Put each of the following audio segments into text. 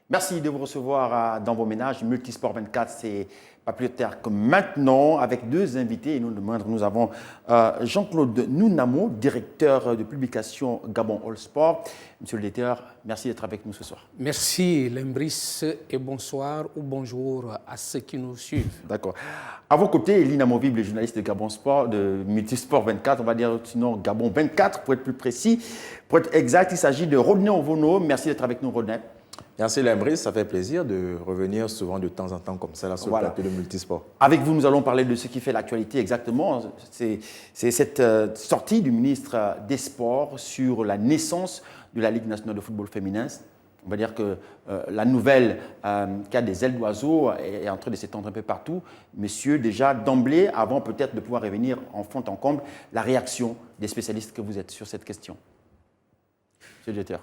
Merci de vous recevoir dans vos ménages. Multisport 24, c'est pas plus tard que maintenant, avec deux invités. Et nous avons Jean-Claude Nounamo, directeur de publication Gabon All Sport. Monsieur le directeur, merci d'être avec nous ce soir. Merci Lembris et bonsoir ou bonjour à ceux qui nous suivent. D'accord. À vos côtés, l'inamovible journaliste de Gabon Sport, de Multisport 24, on va dire sinon Gabon 24 pour être plus précis. Pour être exact, il s'agit de Rodney Ovono. Merci d'être avec nous, Rodney. Merci Lembris, ça fait plaisir de revenir souvent de temps en temps comme ça là, sur le plateau de Multisport. Avec vous, nous allons parler de ce qui fait l'actualité exactement. C'est cette sortie du ministre des Sports sur la naissance de la Ligue nationale de football féminin. On va dire que la nouvelle qui a des ailes d'oiseau est en train de s'étendre un peu partout. Messieurs, déjà d'emblée, avant peut-être de pouvoir revenir en fond en comble, la réaction des spécialistes que vous êtes sur cette question. Monsieur le directeur.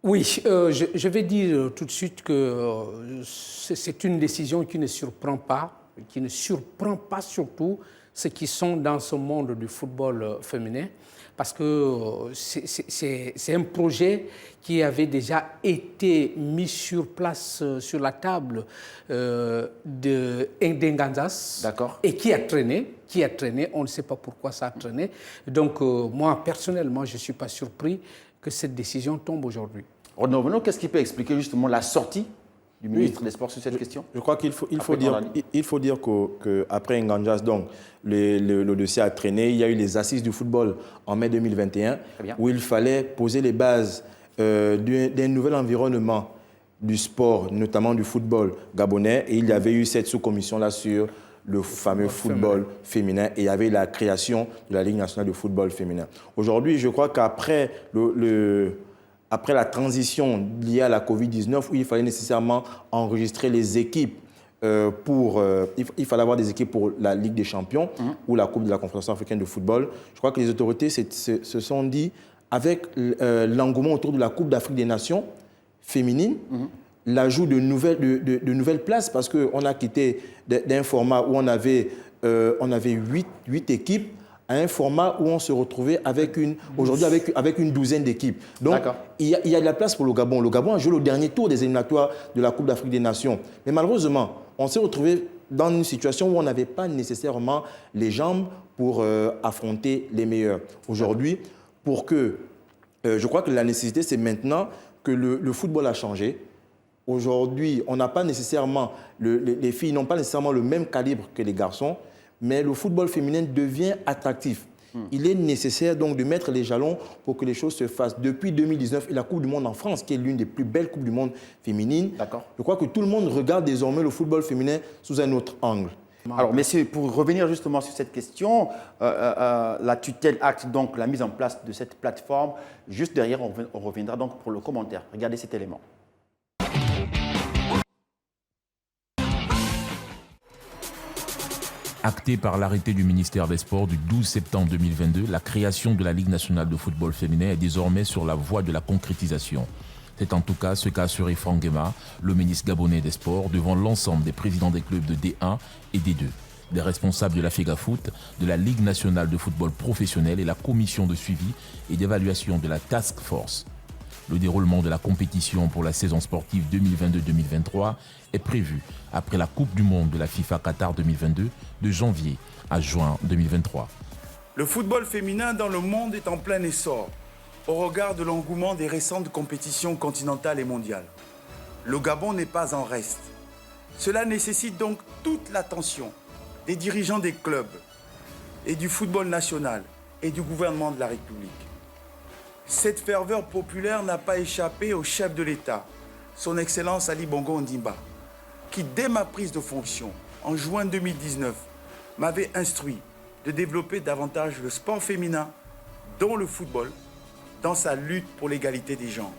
Oui, je vais dire tout de suite que c'est une décision qui ne surprend pas surtout ceux qui sont dans ce monde du football féminin, parce que c'est un projet qui avait déjà été mis sur place, sur la table d'Nganzas, et qui a traîné, on ne sait pas pourquoi ça a traîné. Donc moi, personnellement, je ne suis pas surpris que cette décision tombe aujourd'hui. Rodney, qu'est-ce qui peut expliquer justement la sortie du ministre des Sports sur cette question? Je crois qu'il faut dire qu'après Nganjas, donc, le dossier a traîné. Il y a eu les assises du football en mai 2021 où il fallait poser les bases d'un nouvel environnement du sport, notamment du football gabonais. Et il y avait eu cette sous-commission-là sur le fameux football féminin, et il y avait la création de la Ligue nationale de football féminin. Aujourd'hui, je crois qu'après après la transition liée à la Covid-19, où il fallait nécessairement enregistrer les équipes il fallait avoir des équipes pour la Ligue des Champions ou la Coupe de la Confédération africaine de football. Je crois que les autorités se sont dit, avec l'engouement autour de la Coupe d'Afrique des Nations féminine, l'ajout de nouvelles places, parce qu'on a quitté d'un format où on avait 8 équipes à un format où on se retrouvait aujourd'hui avec une douzaine d'équipes. Donc, il y a de la place pour le Gabon. Le Gabon a joué le dernier tour des éliminatoires de la Coupe d'Afrique des Nations. Mais malheureusement, on s'est retrouvé dans une situation où on n'avait pas nécessairement les jambes pour affronter les meilleurs. Aujourd'hui, je crois que la nécessité, c'est maintenant que le football a changé. Aujourd'hui, on n'a pas nécessairement, les filles n'ont pas nécessairement le même calibre que les garçons, mais le football féminin devient attractif. Il est nécessaire donc de mettre les jalons pour que les choses se fassent. Depuis 2019 et la Coupe du Monde en France, qui est l'une des plus belles Coupes du Monde féminines, je crois que tout le monde regarde désormais le football féminin sous un autre angle. Alors, messieurs, pour revenir justement sur cette question, la tutelle acte donc la mise en place de cette plateforme. Juste derrière, on reviendra donc pour le commentaire. Regardez cet élément. Acté par l'arrêté du ministère des Sports du 12 septembre 2022, la création de la Ligue nationale de football féminin est désormais sur la voie de la concrétisation. C'est en tout cas ce qu'a assuré Franck Guéma, le ministre gabonais des Sports, devant l'ensemble des présidents des clubs de D1 et D2, des responsables de la FEGAFOOT, de la Ligue nationale de football professionnel et la commission de suivi et d'évaluation de la Task Force. Le déroulement de la compétition pour la saison sportive 2022-2023 est prévu après la Coupe du Monde de la FIFA Qatar 2022 de janvier à juin 2023. Le football féminin dans le monde est en plein essor au regard de l'engouement des récentes compétitions continentales et mondiales. Le Gabon n'est pas en reste. Cela nécessite donc toute l'attention des dirigeants des clubs et du football national et du gouvernement de la République. Cette ferveur populaire n'a pas échappé au chef de l'État, son Excellence Ali Bongo Ondimba, qui, dès ma prise de fonction, en juin 2019, m'avait instruit de développer davantage le sport féminin, dont le football, dans sa lutte pour l'égalité des genres.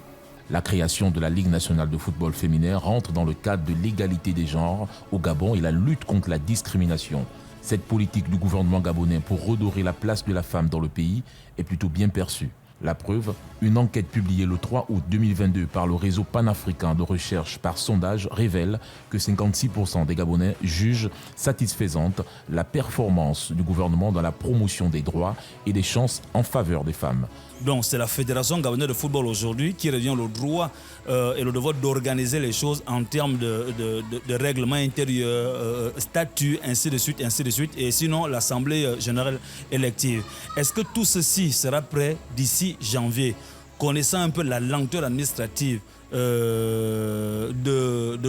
La création de la Ligue nationale de football féminin rentre dans le cadre de l'égalité des genres au Gabon et la lutte contre la discrimination. Cette politique du gouvernement gabonais pour redorer la place de la femme dans le pays est plutôt bien perçue. La preuve, une enquête publiée le 3 août 2022 par le réseau panafricain de recherche par sondage révèle que 56% des Gabonais jugent satisfaisante la performance du gouvernement dans la promotion des droits et des chances en faveur des femmes. Donc c'est la Fédération gabonaise de football aujourd'hui qui revient le droit et le devoir d'organiser les choses en termes de règlement intérieur, statut, ainsi de suite, et sinon l'Assemblée générale élective. Est-ce que tout ceci sera prêt d'ici janvier, connaissant un peu la lenteur administrative de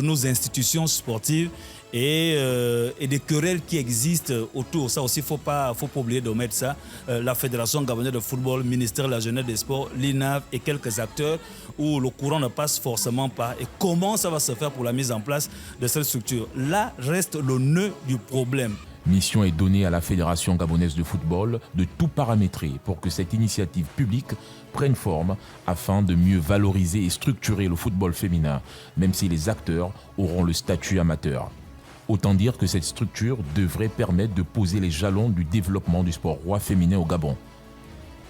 nos institutions sportives et des querelles qui existent autour. Ça aussi, il ne faut pas oublier de mettre ça. La Fédération gabonaise de football, ministère de la Jeunesse des Sports, l'INAV et quelques acteurs où le courant ne passe forcément pas. Et comment ça va se faire pour la mise en place de cette structure? Là reste le nœud du problème. Mission est donnée à la Fédération gabonaise de football de tout paramétrer pour que cette initiative publique prenne forme afin de mieux valoriser et structurer le football féminin, même si les acteurs auront le statut amateur. Autant dire que cette structure devrait permettre de poser les jalons du développement du sport roi féminin au Gabon.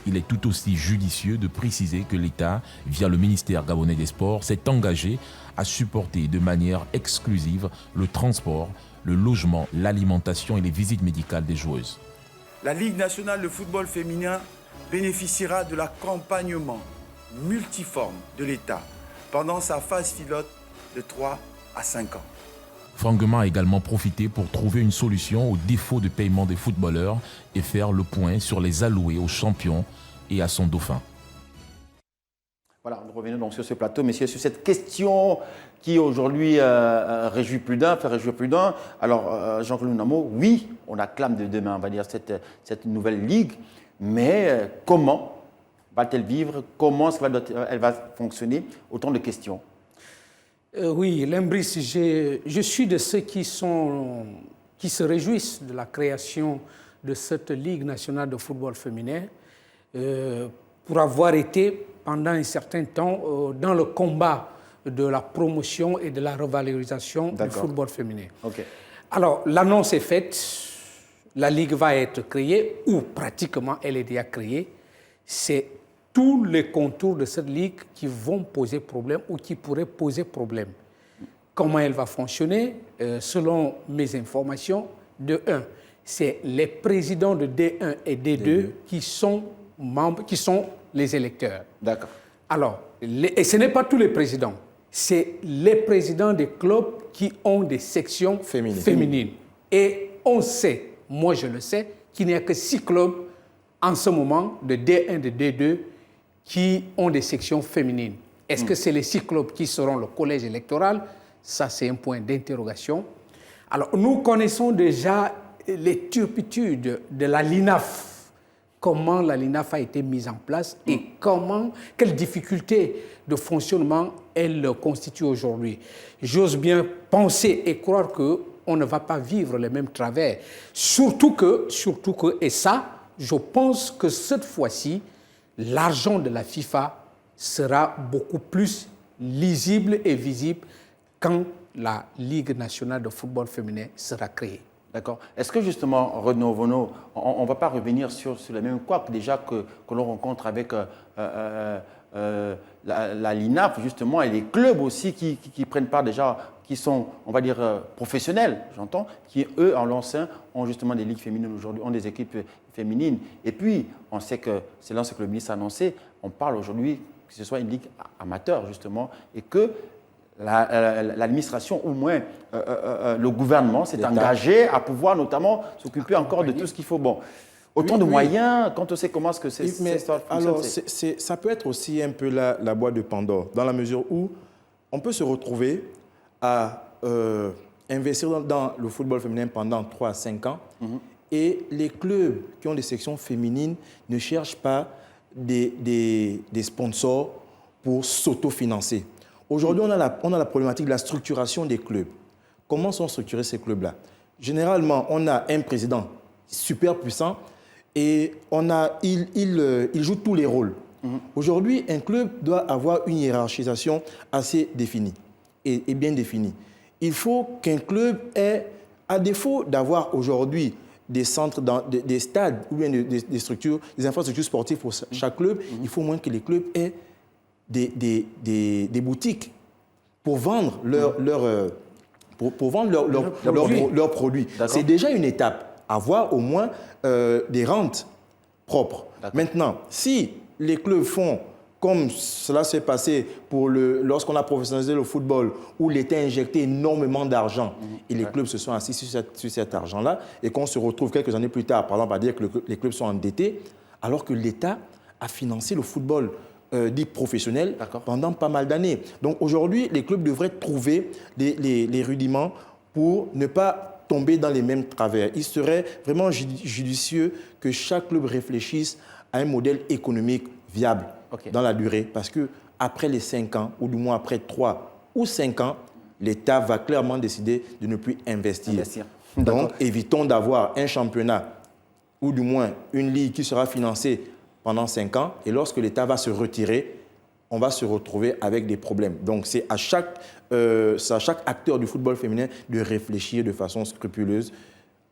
Il est tout aussi judicieux de préciser que l'État, via le ministère gabonais des Sports, s'est engagé à supporter de manière exclusive le transport, le logement, l'alimentation et les visites médicales des joueuses. La Ligue nationale de football féminin bénéficiera de l'accompagnement multiforme de l'État pendant sa phase pilote de 3 à 5 ans. Franguema a également profité pour trouver une solution au défaut de paiement des footballeurs et faire le point sur les alloués aux champions et à son dauphin. Voilà, nous revenons donc sur ce plateau, messieurs, sur cette question qui aujourd'hui réjouit plus d'un, fait réjouir plus d'un. Alors, Jean-Claude Namo, oui, on acclame de demain, on va dire, cette nouvelle ligue, mais comment va-t-elle vivre? Comment elle va fonctionner? Autant de questions. Oui, Lembris, je suis de ceux qui se réjouissent de la création de cette Ligue nationale de football féminin pour avoir été pendant un certain temps dans le combat de la promotion et de la revalorisation du football féminin. Okay. Alors, l'annonce est faite, la Ligue va être créée, ou pratiquement elle est déjà créée. C'est tous les contours de cette Ligue qui vont poser problème ou qui pourraient poser problème. Comment elle va fonctionner? Selon mes informations, de 1, c'est les présidents de D1 et D2 qui sont membres, qui sont les électeurs. D'accord. Alors, et ce n'est pas tous les présidents, c'est les présidents des clubs qui ont des sections féminines. Et on sait, moi je le sais, qu'il n'y a que 6 clubs en ce moment de D1 et de D2 qui ont des sections féminines. Est-ce que c'est les 6 clubs qui seront le collège électoral? Ça, c'est un point d'interrogation. Alors, nous connaissons déjà les turpitudes de la LINAF. Comment la LINAF a été mise en place et quelles difficultés de fonctionnement elle constitue aujourd'hui. J'ose bien penser et croire qu'on ne va pas vivre les mêmes travers. Surtout que, et ça, je pense que cette fois-ci, l'argent de la FIFA sera beaucoup plus lisible et visible quand la Ligue nationale de football féminin sera créée. D'accord. Est-ce que justement, Renaud Vonno, on ne va pas revenir sur les mêmes couacs déjà que l'on rencontre avec la LINAF justement et les clubs aussi qui prennent part déjà, qui sont, on va dire, professionnels, j'entends, qui eux, en leur sein, ont justement des ligues féminines aujourd'hui, ont des équipes féminines. Et puis, on sait que, c'est là ce que le ministre a annoncé, on parle aujourd'hui que ce soit une ligue amateur justement et que l'administration, au moins le gouvernement, s'est engagé à pouvoir notamment s'occuper encore de tout ce qu'il faut. Bon, autant de moyens, quand on sait comment cette histoire fonctionne. Alors, ça peut être aussi un peu la boîte de Pandore, dans la mesure où on peut se retrouver à investir dans le football féminin pendant 3 à 5 ans, et les clubs qui ont des sections féminines ne cherchent pas des sponsors pour s'autofinancer. Aujourd'hui, on a la problématique de la structuration des clubs. Comment sont structurés ces clubs-là? Généralement, on a un président super puissant et il joue tous les rôles. Aujourd'hui, un club doit avoir une hiérarchisation assez définie et bien définie. Il faut qu'un club ait, à défaut d'avoir aujourd'hui des centres, des stades ou bien des structures, des infrastructures sportives pour chaque club, il faut au moins que les clubs aient des boutiques pour vendre leurs produits. C'est déjà une étape, avoir au moins des rentes propres. Maintenant, si les clubs font comme cela s'est passé lorsqu'on a professionnalisé le football, où l'État a injecté énormément d'argent et les clubs se sont assis sur cet argent-là, et qu'on se retrouve quelques années plus tard, par exemple, à dire que les clubs sont endettés, alors que l'État a financé le football dit professionnel pendant pas mal d'années. Donc aujourd'hui, les clubs devraient trouver les rudiments pour ne pas tomber dans les mêmes travers. Il serait vraiment judicieux que chaque club réfléchisse à un modèle économique viable dans la durée, parce qu'après les 5 ans, ou du moins après 3 ou 5 ans, l'État va clairement décider de ne plus investir. Donc, évitons d'avoir un championnat, ou du moins une ligue qui sera financée pendant 5 ans, et lorsque l'État va se retirer, on va se retrouver avec des problèmes. Donc, c'est à chaque acteur du football féminin de réfléchir de façon scrupuleuse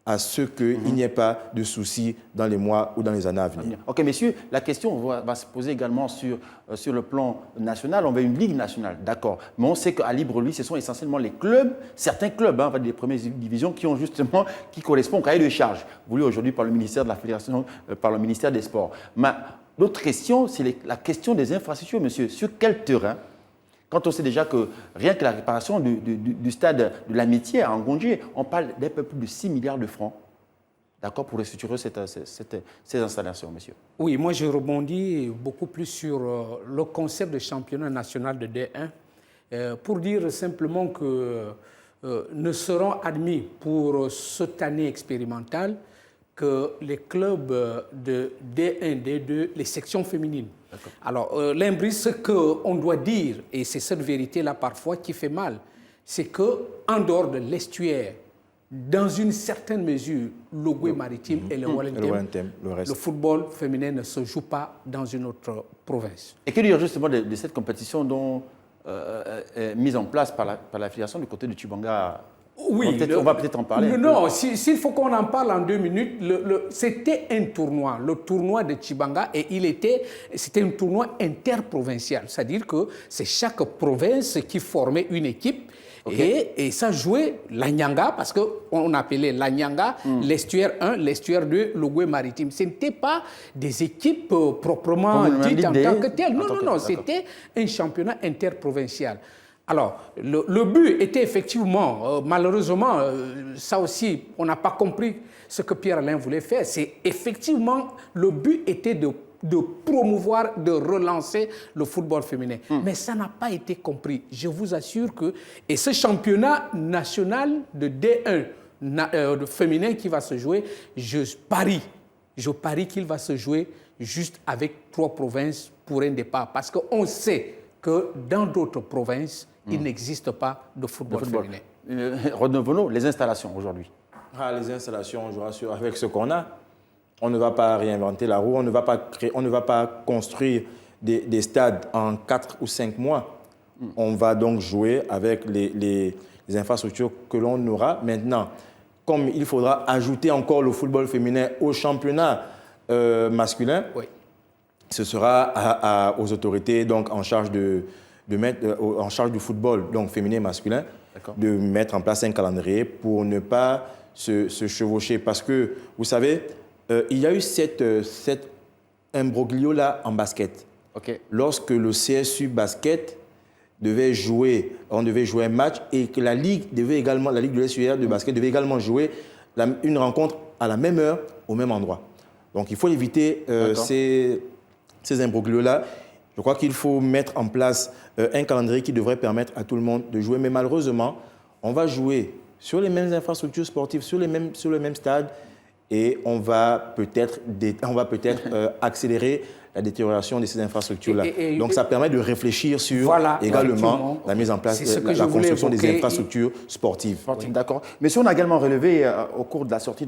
à ce qu'il n'y ait pas de soucis dans les mois ou dans les années à venir. Ok, messieurs, la question va se poser également sur le plan national. On veut une ligue nationale, d'accord. Mais on sait qu'à Libreville, ce sont essentiellement les clubs, certains clubs des premières divisions qui correspondent au cahier de charge voulu aujourd'hui par le ministère de la Fédération, par le ministère des Sports. Mais l'autre question, c'est la question des infrastructures, monsieur. Sur quel terrain? Quand on sait déjà que rien que la réparation du stade de l'Amitié à Ngondié, on parle d'un peu plus de 6 milliards de francs, d'accord, pour restructurer ces installations, monsieur. Oui, moi je rebondis beaucoup plus sur le concept de championnat national de D1 pour dire simplement que ne seront admis pour cette année expérimentale que les clubs de D1, D2, les sections féminines. Alors, l'Imbris, ce qu'on doit dire, et c'est cette vérité-là parfois qui fait mal, c'est qu'en dehors de l'estuaire, dans une certaine mesure, l'Ogooué maritime et le Wallentem, le football féminin ne se joue pas dans une autre province. Et que dire justement de cette compétition dont mise en place par la fédération du côté de Tchibanga? Oui, on va peut-être en parler. Non, s'il faut qu'on en parle en 2 minutes, c'était un tournoi, le tournoi de Tchibanga, et c'était un tournoi interprovincial, c'est-à-dire que c'est chaque province qui formait une équipe. Et ça jouait l'Anyanga, parce qu'on appelait l'Anyanga l'estuaire 1, l'estuaire 2, l'Ogooué maritime. Ce n'étaient pas des équipes proprement dites en tant que telles. Non, c'était un championnat interprovincial. Alors, le but était effectivement, malheureusement, ça aussi, on n'a pas compris ce que Pierre-Alain voulait faire. C'est effectivement, le but était de promouvoir, de relancer le football féminin. Mais ça n'a pas été compris. Je vous assure que... Et ce championnat national de D1 de féminin qui va se jouer, je parie qu'il va se jouer juste avec 3 provinces pour un départ. Parce qu'on sait que dans d'autres provinces, il n'existe pas de football féminin. Redevenons les installations aujourd'hui. Les installations, je rassure, avec ce qu'on a, on ne va pas réinventer la roue, on ne va pas construire des stades en 4 ou 5 mois. On va donc jouer avec les infrastructures que l'on aura. Maintenant, comme il faudra ajouter encore le football féminin au championnat masculin, ce sera aux autorités donc, en charge en charge du football donc féminin et masculin de mettre en place un calendrier pour ne pas se chevaucher. Parce que, vous savez, il y a eu cet imbroglio-là en basket. Lorsque le CSU Basket on devait jouer un match et que la Ligue de l'SUR de basket devait également jouer une rencontre à la même heure, au même endroit. Donc il faut éviter ces imbroglios-là. Je crois qu'il faut mettre en place un calendrier qui devrait permettre à tout le monde de jouer. Mais malheureusement, on va jouer sur les mêmes infrastructures sportives, sur le même stade, et on va peut-être accélérer la détérioration de ces infrastructures-là. Donc ça permet de réfléchir sur également la mise en place, la construction des infrastructures sportives. D'accord. Mais si on a également relevé au cours de la sortie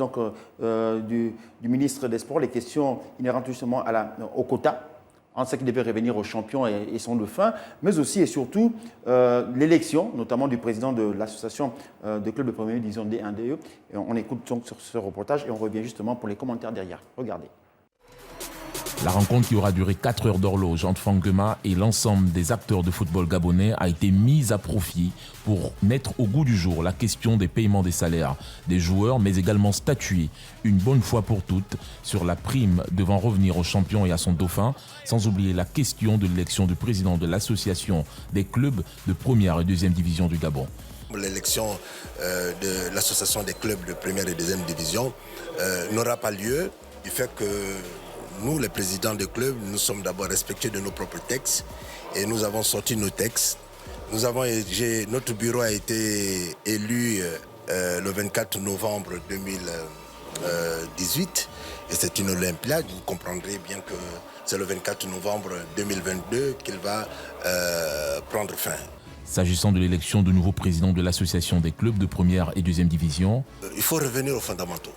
du ministre des Sports les questions inhérentes justement au quota en ce qui devait revenir au champion et son dauphin, mais aussi et surtout l'élection, notamment du président de l'association de clubs de première division D1DE. Et on écoute donc sur ce reportage et on revient justement pour les commentaires derrière. Regardez. La rencontre qui aura duré 4 heures d'horloge entre Fangema et l'ensemble des acteurs de football gabonais a été mise à profit pour mettre au goût du jour la question des paiements des salaires des joueurs, mais également statuer une bonne fois pour toutes sur la prime devant revenir au champion et à son dauphin, sans oublier la question de l'élection du président de l'association des clubs de première et deuxième division du Gabon. L'élection de l'association des clubs de première et deuxième division n'aura pas lieu du fait que nous, les présidents des clubs, nous sommes d'abord respectueux de nos propres textes et nous avons sorti nos textes. Notre bureau a été élu le 24 novembre 2018 et c'est une Olympiade. Vous comprendrez bien que c'est le 24 novembre 2022 qu'il va prendre fin. S'agissant de l'élection de nouveau président de l'association des clubs de première et deuxième division, il faut revenir aux fondamentaux.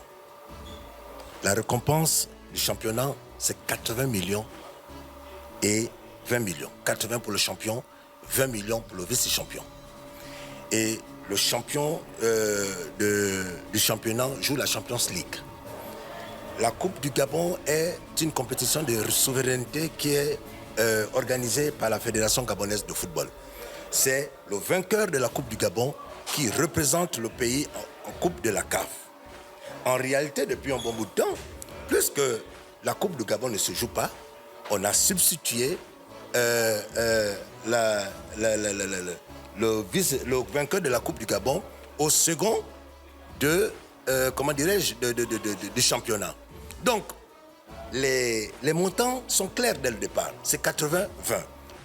La récompense du championnat, c'est 80 millions et 20 millions. 80 pour le champion, 20 millions pour le vice-champion. Et le champion du championnat joue la Champions League. La Coupe du Gabon est une compétition de souveraineté qui est organisée par la Fédération gabonaise de football. C'est le vainqueur de la Coupe du Gabon qui représente le pays en Coupe de la CAF. En réalité, depuis un bon bout de temps, puisque la Coupe du Gabon ne se joue pas, on a substitué le vainqueur de la Coupe du Gabon au second du championnat. Donc, les montants sont clairs dès le départ. C'est 80-20.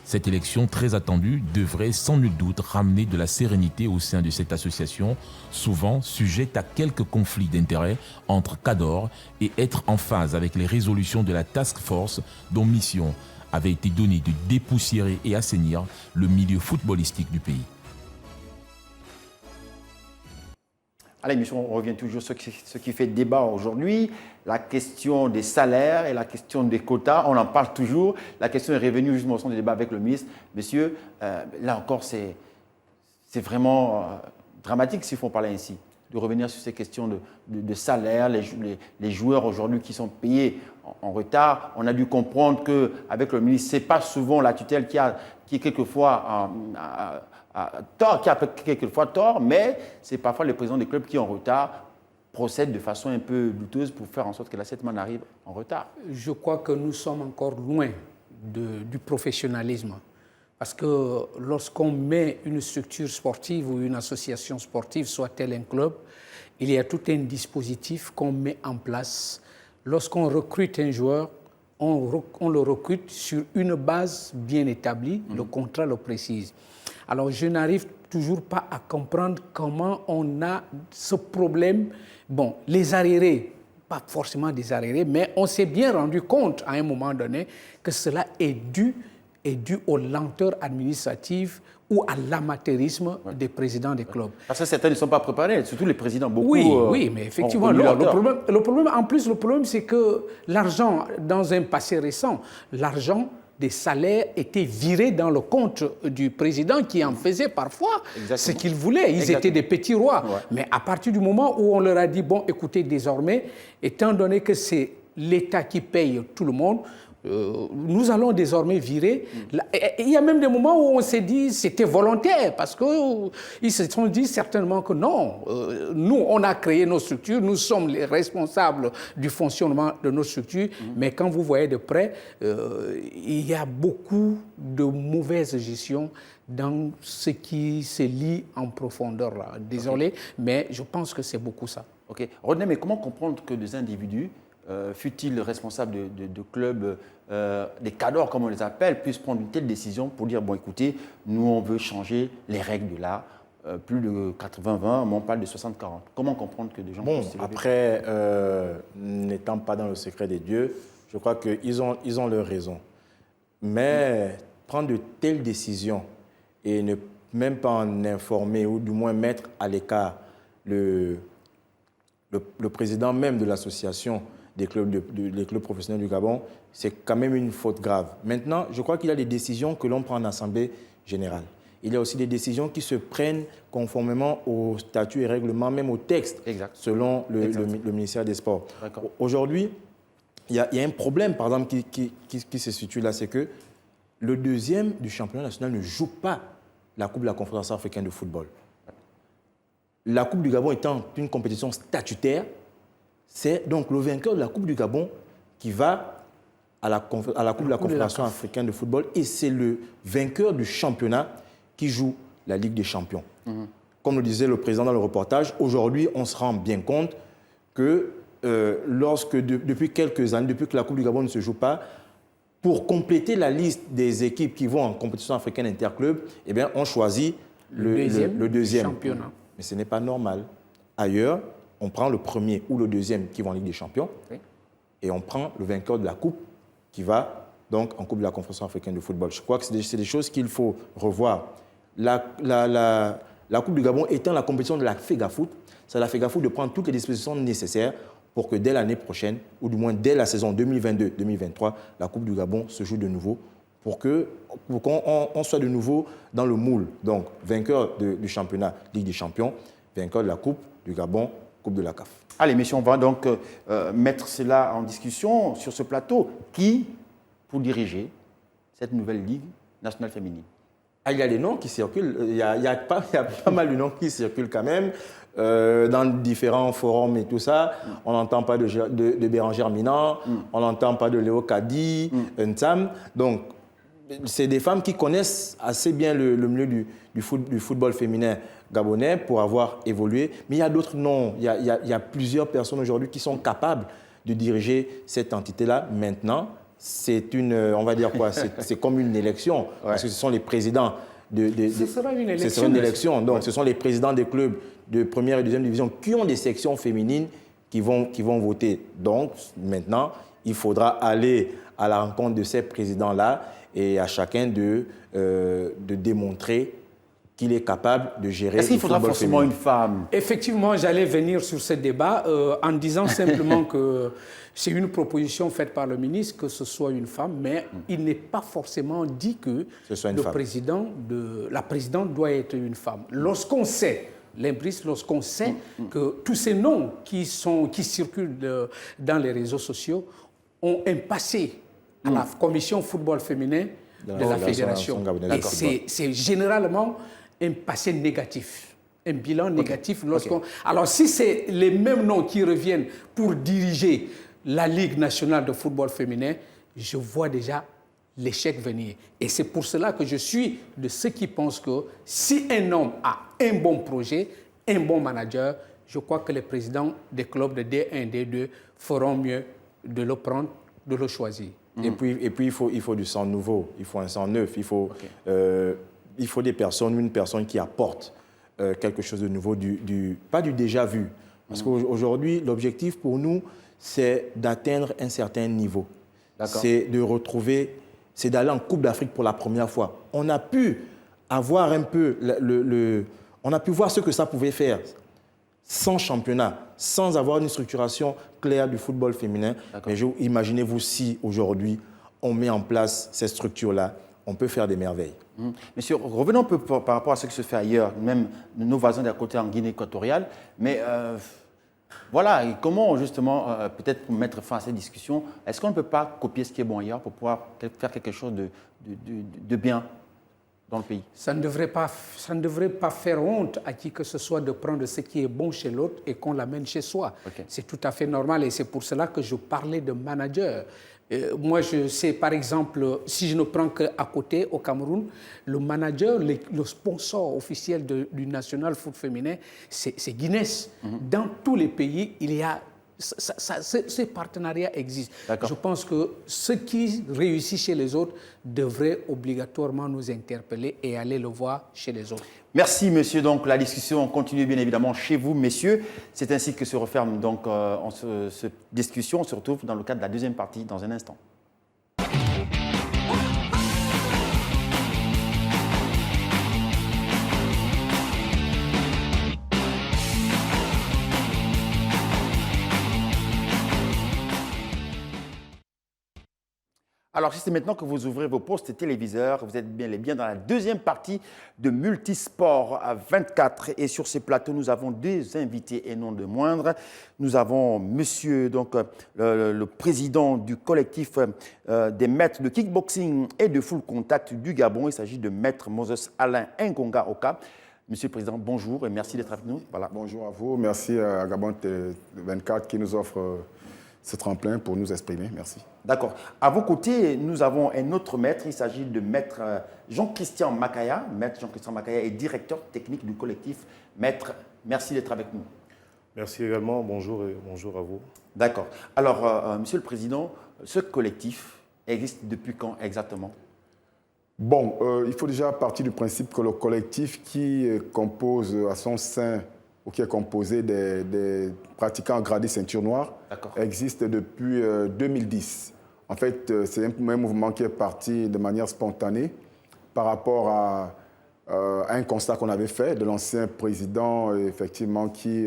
Cette élection très attendue devrait sans nul doute ramener de la sérénité au sein de cette association, souvent sujette à quelques conflits d'intérêts entre cadors et être en phase avec les résolutions de la Task Force dont mission avait été donnée de dépoussiérer et assainir le milieu footballistique du pays. À l'émission, on revient toujours sur ce qui fait débat aujourd'hui, la question des salaires et la question des quotas. On en parle toujours. La question est revenue justement au centre du débat avec le ministre. Messieurs, là encore, c'est vraiment dramatique, s'il faut parler ainsi, de revenir sur ces questions de salaire, les joueurs aujourd'hui qui sont payés en retard. On a dû comprendre qu'avec le ministre, ce n'est pas souvent la tutelle qui est quelquefois qui a quelquefois tort, mais c'est parfois les présidents des clubs qui, en retard, procèdent de façon un peu douteuse pour faire en sorte que la settlement arrive en retard. Je crois que nous sommes encore loin du professionnalisme. Parce que lorsqu'on met une structure sportive ou une association sportive, soit-elle un club, il y a tout un dispositif qu'on met en place. Lorsqu'on recrute un joueur, on le recrute sur une base bien établie, le contrat le précise. Alors, je n'arrive toujours pas à comprendre comment on a ce problème. Bon, les arriérés, pas forcément des arriérés, mais on s'est bien rendu compte à un moment donné que cela est dû aux lenteurs administratives ou à l'amateurisme des présidents des clubs. Parce que certains ne sont pas préparés, surtout les présidents. Beaucoup, oui, mais effectivement, le problème, c'est que l'argent, dans un passé récent, l'argent des salaires étaient virés dans le compte du président qui en faisait parfois ce qu'il voulait. Ils étaient des petits rois. Ouais. Mais à partir du moment où on leur a dit, bon, écoutez, désormais, étant donné que c'est l'État qui paye tout le monde, nous allons désormais virer. Il y a même des moments où on s'est dit c'était volontaire parce qu'ils se sont dit certainement que non, nous on a créé nos structures, nous sommes les responsables du fonctionnement de nos structures, mais quand vous voyez de près, il y a beaucoup de mauvaise gestion dans ce qui se lit en profondeur là. Désolé, mais je pense que c'est beaucoup ça. Ok. René, mais comment comprendre que des individus fut-il responsable de clubs, des cadors comme on les appelle, puissent prendre une telle décision pour dire, bon écoutez, nous on veut changer les règles de là, plus de 80-20, mais on parle de 60-40. Comment comprendre que des gens... Bon, après, n'étant pas dans le secret des dieux, je crois qu'ils ont leur raison. Mais prendre de telles décisions et ne même pas en informer ou du moins mettre à l'écart le président même de l'association des clubs, des clubs professionnels du Gabon, c'est quand même une faute grave. Maintenant, je crois qu'il y a des décisions que l'on prend en Assemblée générale. Il y a aussi des décisions qui se prennent conformément aux statuts et règlements, même au texte, selon le ministère des Sports. Aujourd'hui, il y a un problème, par exemple, qui se situe là, c'est que le deuxième du championnat national ne joue pas la Coupe de la Confédération africaine de football. La Coupe du Gabon étant une compétition statutaire, c'est donc le vainqueur de la Coupe du Gabon qui va à la Coupe de la Confédération africaine de football et c'est le vainqueur du championnat qui joue la Ligue des champions. Comme le disait le président dans le reportage, aujourd'hui, on se rend bien compte que depuis quelques années, depuis que la Coupe du Gabon ne se joue pas, pour compléter la liste des équipes qui vont en compétition africaine interclub, eh bien, on choisit le deuxième championnat. Mais ce n'est pas normal. Ailleurs, on prend le premier ou le deuxième qui vont en Ligue des champions et on prend le vainqueur de la Coupe qui va donc en Coupe de la Confédération africaine de football. Je crois que c'est des choses qu'il faut revoir. La Coupe du Gabon étant la compétition de la FEGAFOOT, c'est à la FEGAFOOT de prendre toutes les dispositions nécessaires pour que dès l'année prochaine, ou du moins dès la saison 2022-2023, la Coupe du Gabon se joue de nouveau pour qu'on soit de nouveau dans le moule. Donc, vainqueur du championnat Ligue des champions, vainqueur de la Coupe du Gabon, Coupe de la CAF. Allez, messieurs, on va donc mettre cela en discussion sur ce plateau. Qui pour diriger cette nouvelle Ligue nationale féminine? Il y a des noms qui circulent. Il y a pas mal de noms qui circulent quand même. Dans différents forums et tout ça, on n'entend pas de Bérangère Minant, on n'entend pas de Léo Kadi, Ntsam. Donc, c'est des femmes qui connaissent assez bien le milieu du football féminin gabonais pour avoir évolué. Mais il y a d'autres noms. Il y a plusieurs personnes aujourd'hui qui sont capables de diriger cette entité-là. Maintenant, c'est on va dire quoi, c'est comme une élection, parce que ce sont les présidents ce sera une élection. Ce sera une élection. Donc, ce sont les présidents des clubs de première et deuxième division qui ont des sections féminines qui vont voter. Donc, maintenant, il faudra aller à la rencontre de ces présidents-là et à chacun de démontrer qu'il est capable de gérer. Est-ce qu'il faudra forcément une femme? Effectivement, j'allais venir sur ce débat en disant simplement que c'est une proposition faite par le ministre que ce soit une femme, mais il n'est pas forcément dit que la présidente doit être une femme. Lorsqu'on sait, lorsqu'on sait que tous ces noms qui circulent dans les réseaux sociaux ont un passé à la commission football féminin de la fédération. Et c'est généralement un passé négatif, un bilan négatif. Alors, si c'est les mêmes noms qui reviennent pour diriger la Ligue nationale de football féminin, je vois déjà l'échec venir. Et c'est pour cela que je suis de ceux qui pensent que si un homme a un bon projet, un bon manager, je crois que les présidents des clubs de D1, D2 feront mieux de le prendre, de le choisir. Et puis il faut du sang nouveau, il faut un sang neuf, il faut des personnes, une personne qui apporte quelque chose de nouveau, pas du déjà vu. Parce qu'aujourd'hui, l'objectif pour nous, c'est d'atteindre un certain niveau. C'est de retrouver, c'est d'aller en Coupe d'Afrique pour la première fois. On a pu avoir un peu, on a pu voir ce que ça pouvait faire sans championnat, sans avoir une structuration claire du football féminin. Mais imaginez-vous si aujourd'hui, on met en place cette structure-là, on peut faire des merveilles. Monsieur, revenons un peu par rapport à ce qui se fait ailleurs, même nos voisins d'à côté en Guinée équatoriale. Mais voilà, et comment justement, peut-être pour mettre fin à cette discussion, est-ce qu'on ne peut pas copier ce qui est bon ailleurs pour pouvoir faire quelque chose de bien dans le pays? Ça ne devrait pas faire honte à qui que ce soit de prendre ce qui est bon chez l'autre et qu'on l'amène chez soi. C'est tout à fait normal et c'est pour cela que je parlais de manager. Moi, je sais, par exemple, si je ne prends qu'à côté, au Cameroun, le manager, le sponsor officiel du National Foot féminin, c'est Guinness. Dans tous les pays, il y a ces partenariats existent. Je pense que ce qui réussit chez les autres devrait obligatoirement nous interpeller et aller le voir chez les autres. Merci, monsieur. Donc, la discussion continue bien évidemment chez vous, messieurs. C'est ainsi que se referme donc cette discussion. On se retrouve dans le cadre de la deuxième partie dans un instant. Alors, si c'est maintenant que vous ouvrez vos postes téléviseurs, vous êtes bien dans la deuxième partie de Multisport à 24. Et sur ces plateaux, nous avons deux invités et non de moindres. Nous avons monsieur, donc, le président du collectif des maîtres de kickboxing et de full contact du Gabon. Il s'agit de maître Moses Alain Ngonga Oka. Monsieur le Président, bonjour et merci d'être avec nous. Voilà. Bonjour à vous. Merci à Gabon 24 qui nous offre ce tremplin pour nous exprimer. Merci. D'accord. À vos côtés, nous avons un autre maître. Il s'agit de maître Jean-Christian Makaya. Maître Jean-Christian Makaya est directeur technique du collectif. Maître, merci d'être avec nous. Merci également. Bonjour et bonjour à vous. D'accord. Alors, Monsieur le Président, ce collectif existe depuis quand exactement? Bon, il faut déjà partir du principe que le collectif qui compose à son sein, ou qui est composé des pratiquants gradés ceinture noire, existe depuis 2010. En fait, c'est un mouvement qui est parti de manière spontanée par rapport à un constat qu'on avait fait de l'ancien président, effectivement, qui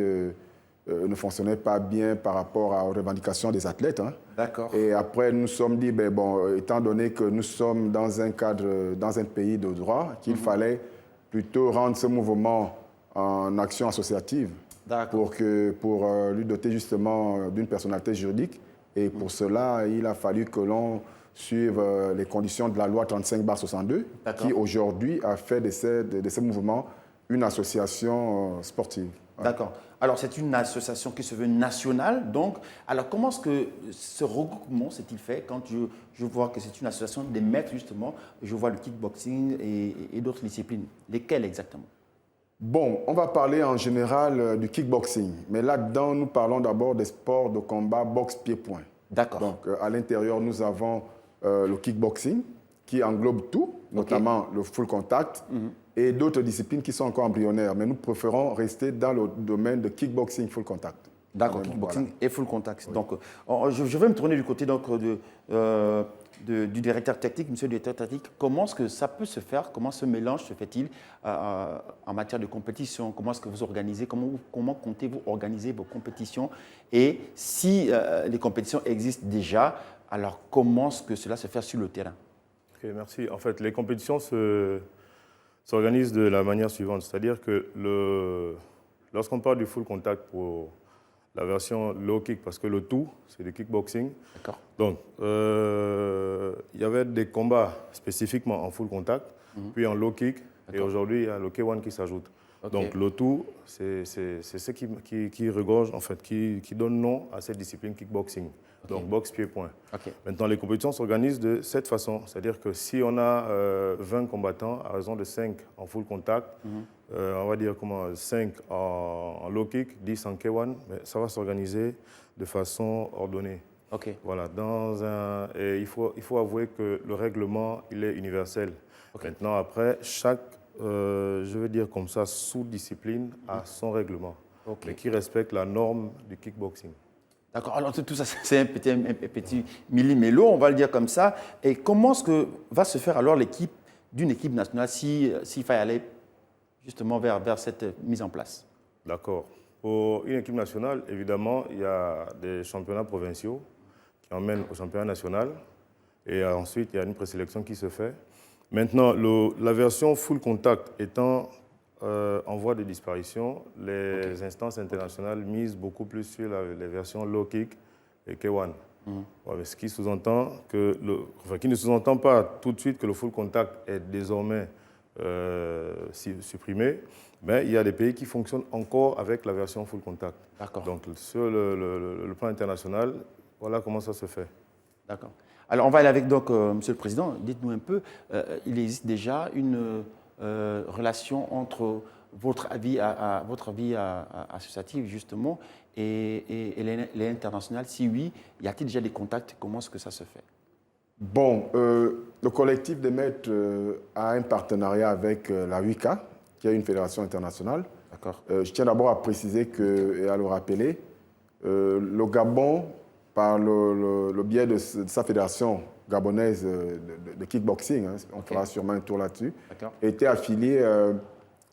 ne fonctionnait pas bien par rapport aux revendications des athlètes. Hein. D'accord. Et après, nous nous sommes dit, ben bon, étant donné que nous sommes dans un cadre, dans un pays de droit, qu'il fallait plutôt rendre ce mouvement en action associative pour lui doter justement d'une personnalité juridique. Et pour cela, il a fallu que l'on suive les conditions de la loi 35/62, qui aujourd'hui a fait de ce mouvement une association sportive. D'accord. Alors, c'est une association qui se veut nationale. Donc, alors, comment est-ce que ce regroupement s'est-il fait quand je vois que c'est une association des maîtres, justement, je vois le kickboxing et d'autres disciplines. Lesquelles exactement? Bon, on va parler en général du kickboxing. Mais là-dedans, nous parlons d'abord des sports de combat boxe pied-point. D'accord. Donc, à l'intérieur, nous avons le kickboxing qui englobe tout, notamment le full contact. Et d'autres disciplines qui sont encore embryonnaires. Mais nous préférons rester dans le domaine de kickboxing full contact. D'accord, kickboxing et full contact. Oui. Donc, je vais me tourner du côté donc, du directeur technique. Monsieur le directeur technique, comment est-ce que ça peut se faire? Comment ce mélange se fait-il en matière de compétition? Comment est-ce que vous organisez? Comment comptez-vous organiser vos compétitions? Et si les compétitions existent déjà, alors comment est-ce que cela se fait sur le terrain? Ok, merci. En fait, les compétitions s'organise de la manière suivante, c'est-à-dire que lorsqu'on parle du full contact pour la version low kick, parce que le tout, c'est du kickboxing. D'accord. Donc, il y avait des combats spécifiquement en full contact, puis en low kick, et aujourd'hui, il y a le K1 qui s'ajoute. Donc, le tout, c'est ce qui regorge, en fait, qui donne nom à cette discipline kickboxing. Donc, boxe pied-point. Maintenant, les compétitions s'organisent de cette façon. C'est-à-dire que si on a 20 combattants, à raison de 5 en full contact, on va dire 5 en low kick, 10 en K1, mais ça va s'organiser de façon ordonnée. Voilà, et il faut avouer que le règlement, il est universel. Maintenant, après, chaque, je veux dire comme ça, sous-discipline a son règlement, mais qui respecte la norme du kickboxing. D'accord, alors tout ça, c'est un petit millimélo, on va le dire comme ça. Et comment est-ce que va se faire alors l'équipe d'une équipe nationale s'il faut aller justement vers cette mise en place? D'accord. Pour une équipe nationale, évidemment, il y a des championnats provinciaux qui emmènent au championnat national. Et ensuite, il y a une présélection qui se fait. Maintenant, la version full contact étant en voie de disparition, les instances internationales misent beaucoup plus sur les versions low kick et K1. Ce qui sous-entend qui ne sous-entend pas tout de suite que le full contact est désormais supprimé, mais il y a des pays qui fonctionnent encore avec la version full contact. Donc sur le plan international, voilà comment ça se fait. D'accord. Alors on va aller avec donc, Monsieur le Président, dites-nous un peu, il existe déjà une relation entre votre vie associative justement et les internationales? Si oui, y a-t-il déjà des contacts? Comment est-ce que ça se fait? Bon, le collectif des maîtres a un partenariat avec la WICA, qui est une fédération internationale. D'accord. Je tiens d'abord à préciser et à le rappeler, le Gabon, par le biais de sa fédération gabonaise de kickboxing, hein, on fera sûrement un tour là-dessus, était affilié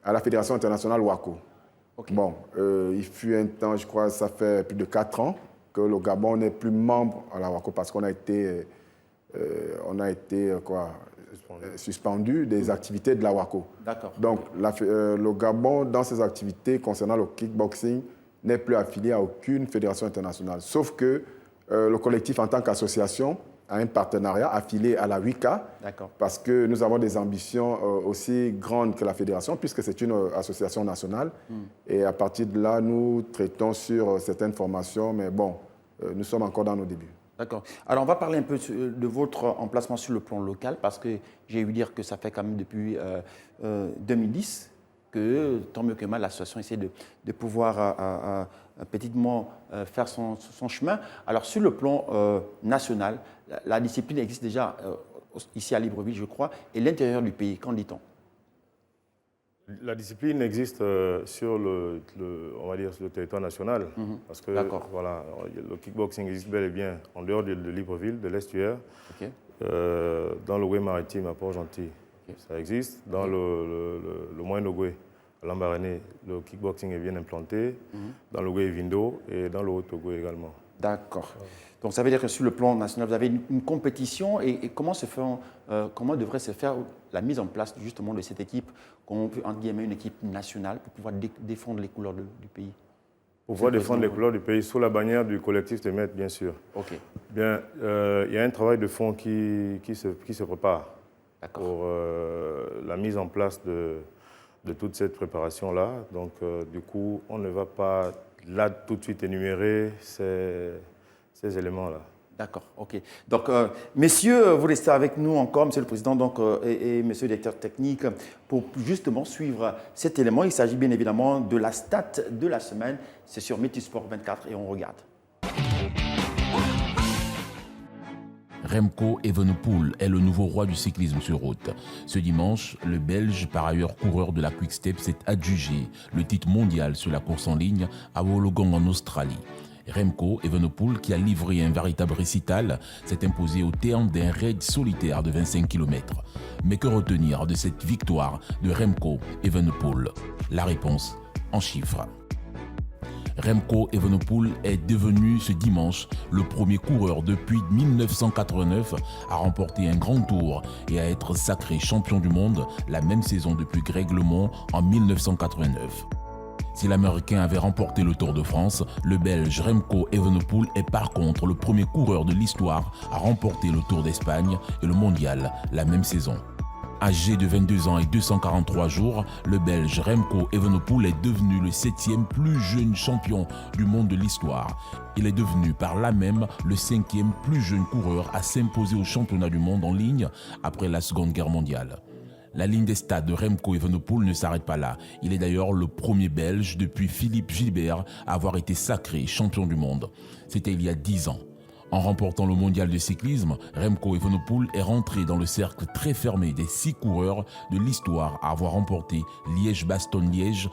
à la fédération internationale WACO. Bon, il fut un temps, je crois, ça fait plus de 4 ans que le Gabon n'est plus membre à la WACO parce qu'on a été on a été suspendu des activités de la WACO. D'accord. Donc, le Gabon, dans ses activités concernant le kickboxing, n'est plus affilié à aucune fédération internationale. Sauf que le collectif, en tant qu'association, a un partenariat affilié à la WICA, parce que nous avons des ambitions aussi grandes que la fédération, puisque c'est une association nationale. Et à partir de là, nous traitons sur certaines formations, mais bon, nous sommes encore dans nos débuts. D'accord. Alors, on va parler un peu de votre emplacement sur le plan local, parce que j'ai eu dire que ça fait quand même depuis 2010 que, tant mieux que mal, l'association essaie de pouvoir petitement faire son chemin. Alors, sur le plan national, la discipline existe déjà ici à Libreville, je crois, et l'intérieur du pays. Qu'en dit-on? La discipline existe sur on va dire, sur le territoire national, parce que voilà, le kickboxing existe bel et bien en dehors de Libreville, de l'estuaire, dans le Oué maritime à Port-Gentil. Ça existe. Dans le Moyen-Ogoué, à Lambaréné, le kickboxing est bien implanté, dans le Oué Vindo et dans le Haut-Ogoué également. D'accord. Donc ça veut dire que sur le plan national, vous avez une compétition et comment devrait se faire la mise en place justement de cette équipe, entre guillemets une équipe nationale pour pouvoir défendre les couleurs du pays? Pour pouvoir défendre les couleurs du pays sous la bannière du collectif de maîtres, bien sûr. Ok. Bien, il y a un travail de fond qui se prépare pour la mise en place de toute cette préparation-là. Donc, du coup, on ne va pas là tout de suite énumérer ces éléments-là. D'accord, ok. Donc, messieurs, vous restez avec nous encore, monsieur le président et monsieur le directeur technique, pour justement suivre cet élément. Il s'agit bien évidemment de la stat de la semaine. C'est sur Métis-Sport 24 et on regarde. Remco Evenepoel est le nouveau roi du cyclisme sur route. Ce dimanche, le Belge, par ailleurs coureur de la Quick Step, s'est adjugé le titre mondial sur la course en ligne à Wollongong en Australie. Remco Evenepoel, qui a livré un véritable récital, s'est imposé au terme d'un raid solitaire de 25 km. Mais que retenir de cette victoire de Remco Evenepoel? La réponse en chiffres. Remco Evenepoel est devenu ce dimanche le premier coureur depuis 1989 à remporter un grand tour et à être sacré champion du monde la même saison depuis Greg LeMond en 1989. Si l'Américain avait remporté le Tour de France, le Belge Remco Evenepoel est par contre le premier coureur de l'histoire à remporter le Tour d'Espagne et le Mondial la même saison. Âgé de 22 ans et 243 jours, le Belge Remco Evenepoel est devenu le 7e plus jeune champion du monde de l'histoire. Il est devenu par là même le 5e plus jeune coureur à s'imposer au championnat du monde en ligne après la Seconde Guerre mondiale. La ligne des stats de Remco Evenepoel ne s'arrête pas là. Il est d'ailleurs le premier Belge depuis Philippe Gilbert à avoir été sacré champion du monde. C'était il y a 10 ans. En remportant le mondial de cyclisme, Remco Evenepoel est rentré dans le cercle très fermé des 6 coureurs de l'histoire à avoir remporté Liège-Bastogne-Liège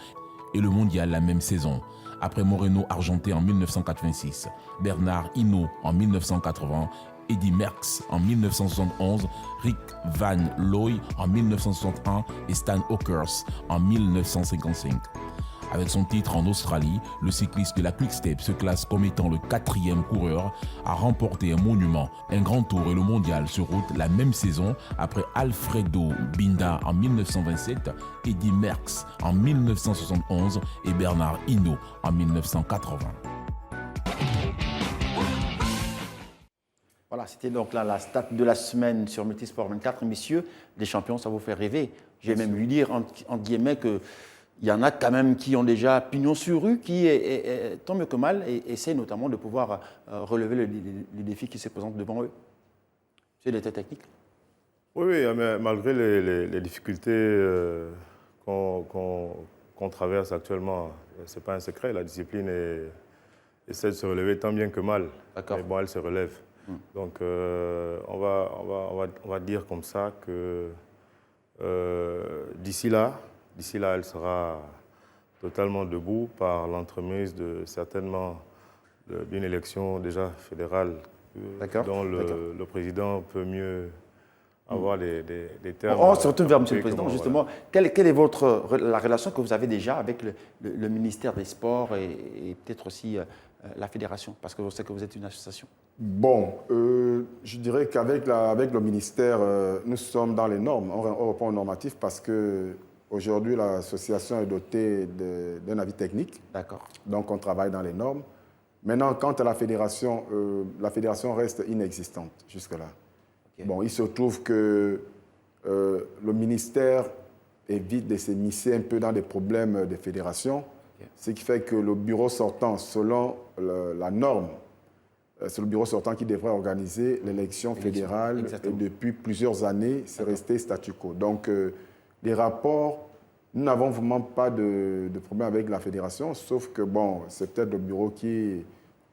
et le mondial la même saison. Après Moreno argenté en 1986, Bernard Hinault en 1980, Eddy Merckx en 1971, Rick Van Looy en 1961 et Stan Ockers en 1955. Avec son titre en Australie, le cycliste de la Quick Step se classe comme étant le 4e coureur à remporter un monument, un grand tour et le mondial sur route la même saison après Alfredo Binda en 1927, Eddy Merckx en 1971 et Bernard Hinault en 1980. Voilà, c'était donc là la stat de la semaine sur Métis-Sport 24. Messieurs, les champions, ça vous fait rêver. Je vais même lui dire, entre guillemets, qu'il y en a quand même qui ont déjà pignon sur rue, qui, tant mieux que mal, essaient notamment de pouvoir relever les défis qui se présentent devant eux. C'est des techniques. Oui, mais malgré les difficultés qu'on traverse actuellement, ce n'est pas un secret. La discipline essaie de se relever tant bien que mal. Mais bon, elle se relève. Donc, on va dire comme ça que d'ici là, elle sera totalement debout par l'entremise certainement d'une élection déjà fédérale dont le président peut mieux avoir des termes. On se retourne vers M. le Président, justement. Voilà. Quelle est la relation que vous avez déjà avec le ministère des Sports et peut-être aussi la fédération? Parce que je sais que vous êtes une association. Bon, je dirais qu'avec le ministère, nous sommes dans les normes. On reprend au normatif parce qu'aujourd'hui, l'association est dotée d'un avis technique. D'accord. Donc, on travaille dans les normes. Maintenant, quant à la fédération reste inexistante jusque-là. Okay. Bon, il se trouve que le ministère évite de s'immiscer un peu dans des problèmes de fédération, okay. Ce qui fait que le bureau sortant, selon la norme, c'est le bureau sortant qui devrait organiser l'élection fédérale. Et depuis plusieurs années, c'est resté statu quo. Donc, les rapports, nous n'avons vraiment pas de problème avec la fédération, sauf que, bon, c'est peut-être le bureau qui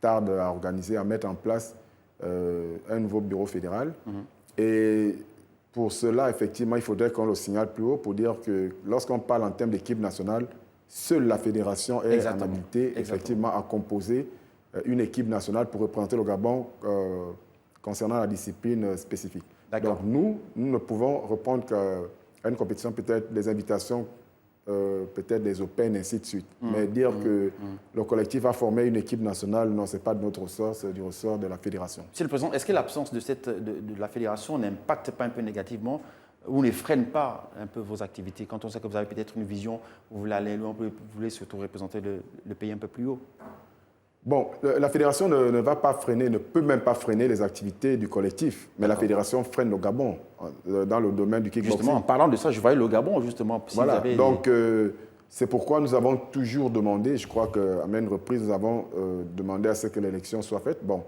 tarde à organiser, à mettre en place un nouveau bureau fédéral. Et pour cela, effectivement, il faudrait qu'on le signale plus haut pour dire que lorsqu'on parle en termes d'équipe nationale, seule la fédération est en habilité, effectivement, à composer une équipe nationale pour représenter le Gabon concernant la discipline spécifique. Donc nous ne pouvons répondre qu'à une compétition, peut-être des invitations, peut-être des Open, ainsi de suite. Mais dire que le collectif va former une équipe nationale, non, ce n'est pas de notre ressort, c'est du ressort de la fédération. Monsieur le Président, est-ce que l'absence de la fédération n'impacte pas un peu négativement ou ne freine pas un peu vos activités quand on sait que vous avez peut-être une vision, vous voulez aller loin, vous voulez surtout représenter le pays un peu plus haut? Bon, la fédération ne va pas freiner, ne peut même pas freiner les activités du collectif. Mais la fédération freine le Gabon dans le domaine du kickboxing. Justement, en parlant de ça, je voyais le Gabon, justement. Si voilà, donc c'est pourquoi nous avons toujours demandé, je crois qu'à maintes reprises, nous avons demandé à ce que l'élection soit faite. Bon,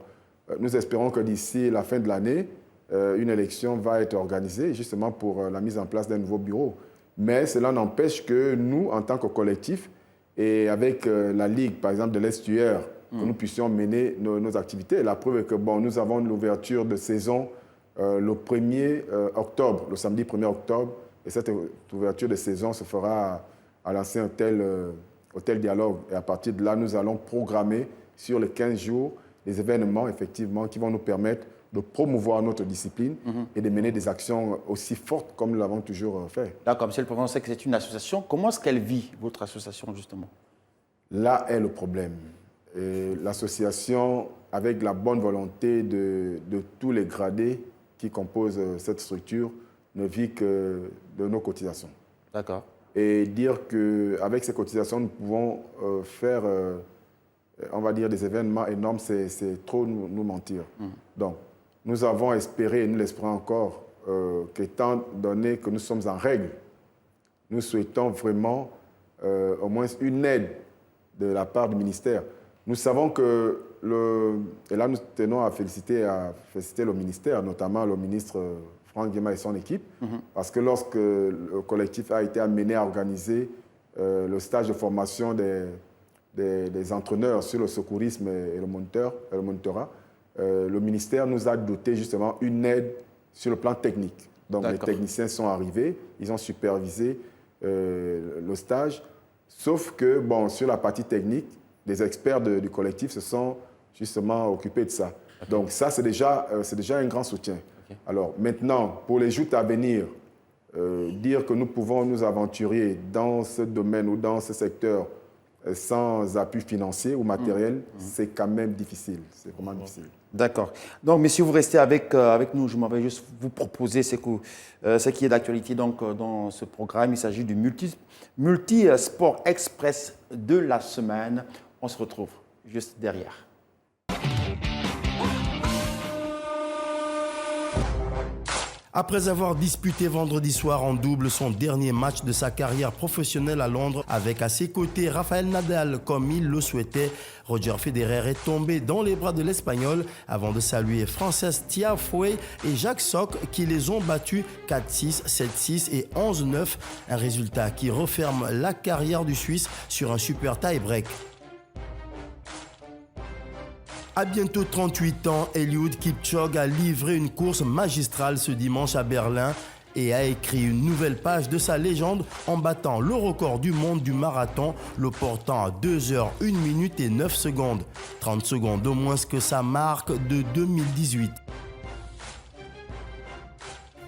nous espérons que d'ici la fin de l'année, une élection va être organisée, justement pour la mise en place d'un nouveau bureau. Mais cela n'empêche que nous, en tant que collectif, et avec la Ligue, par exemple, de l'Estuaire, que nous puissions mener nos activités. La preuve est que bon, nous avons l'ouverture de saison le 1er octobre, le samedi 1er octobre, et cette ouverture de saison se fera à l'ancien hôtel Dialogue. Et à partir de là, nous allons programmer sur les 15 jours des événements, effectivement, qui vont nous permettre de promouvoir notre discipline et de mener des actions aussi fortes comme nous l'avons toujours fait. D'accord, Monsieur le Président, on sait que c'est une association. Comment est-ce qu'elle vit, votre association, justement? Là est le problème. L'association, avec la bonne volonté de tous les gradés qui composent cette structure, ne vit que de nos cotisations. D'accord. Et dire qu'avec ces cotisations, nous pouvons faire, on va dire, des événements énormes, c'est trop nous mentir. Donc, nous avons espéré, et nous l'espérons encore, qu'étant donné que nous sommes en règle, nous souhaitons vraiment au moins une aide de la part du ministère. Nous savons que, et là nous tenons à féliciter le ministère, notamment le ministre Franck Nguema et son équipe, parce que lorsque le collectif a été amené à organiser le stage de formation des entraîneurs sur le secourisme et le monitorat, le ministère nous a doté justement une aide sur le plan technique. Donc les techniciens sont arrivés, ils ont supervisé le stage, sauf que bon, sur la partie technique, des experts du collectif se sont justement occupés de ça. Donc ça, c'est déjà un grand soutien. Alors maintenant, pour les joutes à venir, dire que nous pouvons nous aventurer dans ce domaine ou dans ce secteur sans appui financier ou matériel, c'est quand même difficile. C'est vraiment difficile. D'accord. Donc, messieurs, vous restez avec nous. Je m'en vais juste vous proposer ce qui est d'actualité dans ce programme. Il s'agit du Multi-Sport Express de la semaine. On se retrouve juste derrière. Après avoir disputé vendredi soir en double son dernier match de sa carrière professionnelle à Londres, avec à ses côtés Rafael Nadal comme il le souhaitait, Roger Federer est tombé dans les bras de l'Espagnol avant de saluer Frances Tiafoe et Jacques Sock qui les ont battus 4-6, 7-6 et 11-9, un résultat qui referme la carrière du Suisse sur un super tie-break. À bientôt 38 ans, Eliud Kipchoge a livré une course magistrale ce dimanche à Berlin et a écrit une nouvelle page de sa légende en battant le record du monde du marathon, le portant à 2h, 1 minute et 9 secondes. 30 secondes de moins que sa marque de 2018.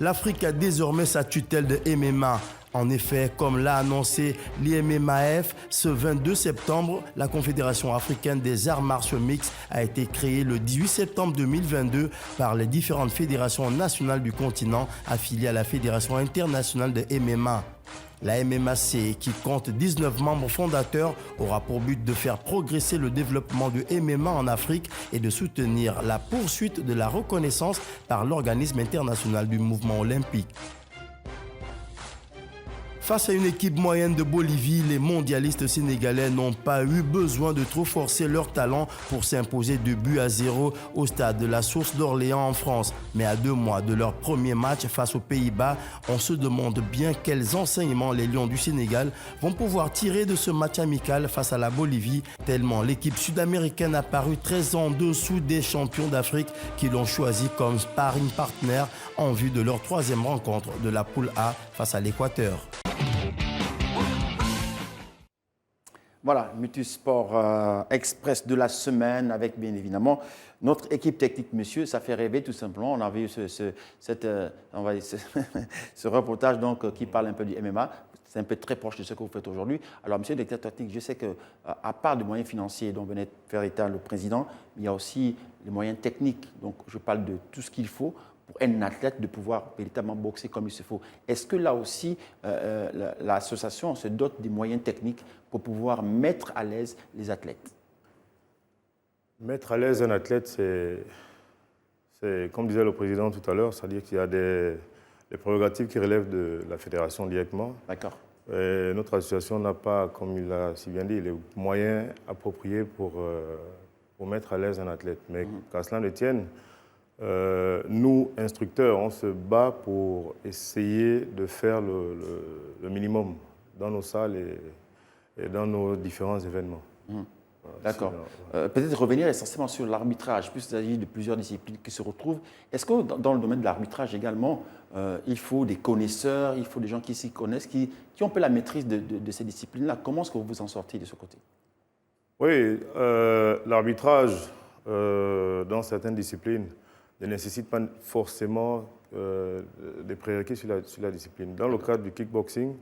l'Afrique a désormais sa tutelle de MMA. En effet, comme l'a annoncé l'IMMAF, ce 22 septembre, la Confédération africaine des arts martiaux mixtes a été créée le 18 septembre 2022 par les différentes fédérations nationales du continent affiliées à la Fédération internationale de MMA. La MMAC, qui compte 19 membres fondateurs, aura pour but de faire progresser le développement du MMA en Afrique et de soutenir la poursuite de la reconnaissance par l'organisme international du mouvement olympique. Face à une équipe moyenne de Bolivie, les mondialistes sénégalais n'ont pas eu besoin de trop forcer leur talent pour s'imposer 2-0 au stade de la Source d'Orléans en France. Mais à 2 mois de leur premier match face aux Pays-Bas, on se demande bien quels enseignements les Lions du Sénégal vont pouvoir tirer de ce match amical face à la Bolivie, tellement l'équipe sud-américaine a paru très en dessous des champions d'Afrique qui l'ont choisi comme sparring partner en vue de leur 3e rencontre de la poule A face à l'Équateur. Voilà, Mutus Sport Express de la semaine avec bien évidemment notre équipe technique, monsieur. Ça fait rêver tout simplement. On a vu ce reportage donc, qui parle un peu du MMA. C'est un peu très proche de ce que vous faites aujourd'hui. Alors, monsieur le directeur technique, je sais qu'à part des moyens financiers dont venait de faire état le président, il y a aussi les moyens techniques. Donc, je parle de tout ce qu'il faut pour un athlète de pouvoir véritablement boxer comme il se faut. Est-ce que là aussi, l'association se dote des moyens techniques pour pouvoir mettre à l'aise les athlètes? Mettre à l'aise un athlète, c'est comme disait le président tout à l'heure, c'est-à-dire qu'il y a des prérogatives qui relèvent de la fédération directement. D'accord. Notre association n'a pas, comme il l'a si bien dit, les moyens appropriés pour mettre à l'aise un athlète. Mais qu'à cela ne tienne, nous, instructeurs, on se bat pour essayer de faire le minimum dans nos salles et dans nos différents événements. D'accord. Peut-être revenir essentiellement sur l'arbitrage, puisqu'il s'agit de plusieurs disciplines qui se retrouvent. Est-ce que dans le domaine de l'arbitrage également, il faut des connaisseurs, il faut des gens qui s'y connaissent, qui ont un peu la maîtrise de ces disciplines-là? Comment est-ce que vous vous en sortez de ce côté? Oui, l'arbitrage dans certaines disciplines ne nécessite pas forcément des prérequis sur la discipline. Dans le cadre du kickboxing,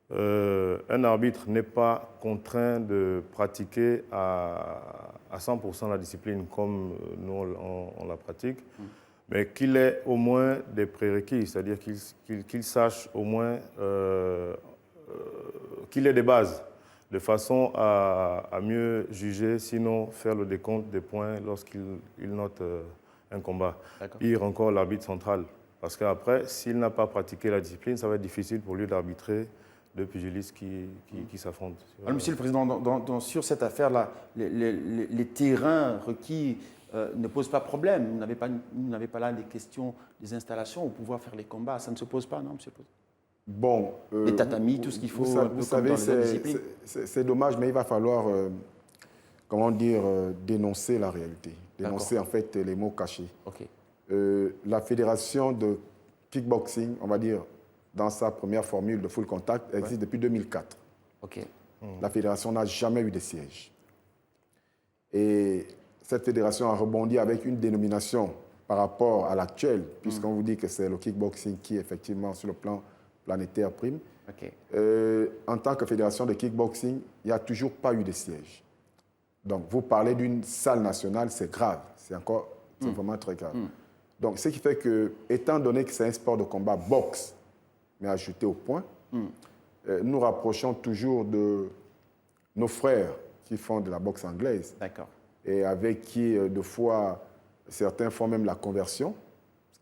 un arbitre n'est pas contraint de pratiquer à 100% la discipline comme nous on la pratique, mais qu'il ait au moins des prérequis, c'est-à-dire qu'il sache au moins qu'il ait des bases, de façon à mieux juger, sinon faire le décompte des points lorsqu'il note un combat. Pire encore, l'arbitre central. Parce qu'après, s'il n'a pas pratiqué la discipline, ça va être difficile pour lui d'arbitrer deux pugilistes qui s'affrontent. Alors, Monsieur le Président, sur cette affaire-là, les terrains requis ne posent pas problème. Vous n'avez pas là des questions, des installations pour pouvoir faire les combats. Ça ne se pose pas, non, Monsieur le Président? Bon, les tatamis, tout ce qu'il faut. Vous savez, c'est dommage, mais il va falloir, comment dire, dénoncer la réalité. Dénoncer en fait les mots cachés. Okay. La fédération de kickboxing, on va dire, dans sa première formule de full contact, existe depuis 2004. Okay. La fédération n'a jamais eu de siège. Et cette fédération a rebondi avec une dénomination par rapport à l'actuelle, puisqu'on vous dit que c'est le kickboxing qui, effectivement, sur le plan planétaire, prime. Okay. En tant que fédération de kickboxing, il n'y a toujours pas eu de siège. Donc, vous parlez d'une salle nationale, c'est grave. C'est vraiment très grave. Donc, ce qui fait que, étant donné que c'est un sport de combat boxe, mais ajouté au point, nous rapprochons toujours de nos frères qui font de la boxe anglaise. D'accord. Et avec qui, de fois, certains font même la conversion.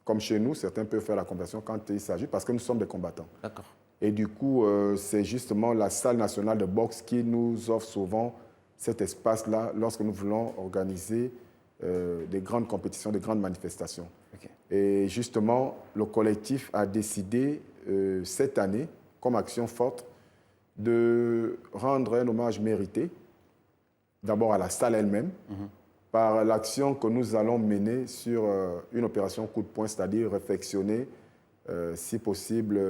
Comme chez nous, certains peuvent faire la conversion quand il s'agit, parce que nous sommes des combattants. D'accord. Et du coup, c'est justement la salle nationale de boxe qui nous offre souvent cet espace-là lorsque nous voulons organiser des grandes compétitions, des grandes manifestations. Okay. Et justement, le collectif a décidé cette année, comme action forte, de rendre un hommage mérité, d'abord à la salle elle-même, par l'action que nous allons mener sur une opération coup de poing, c'est-à-dire réfectionner, si possible,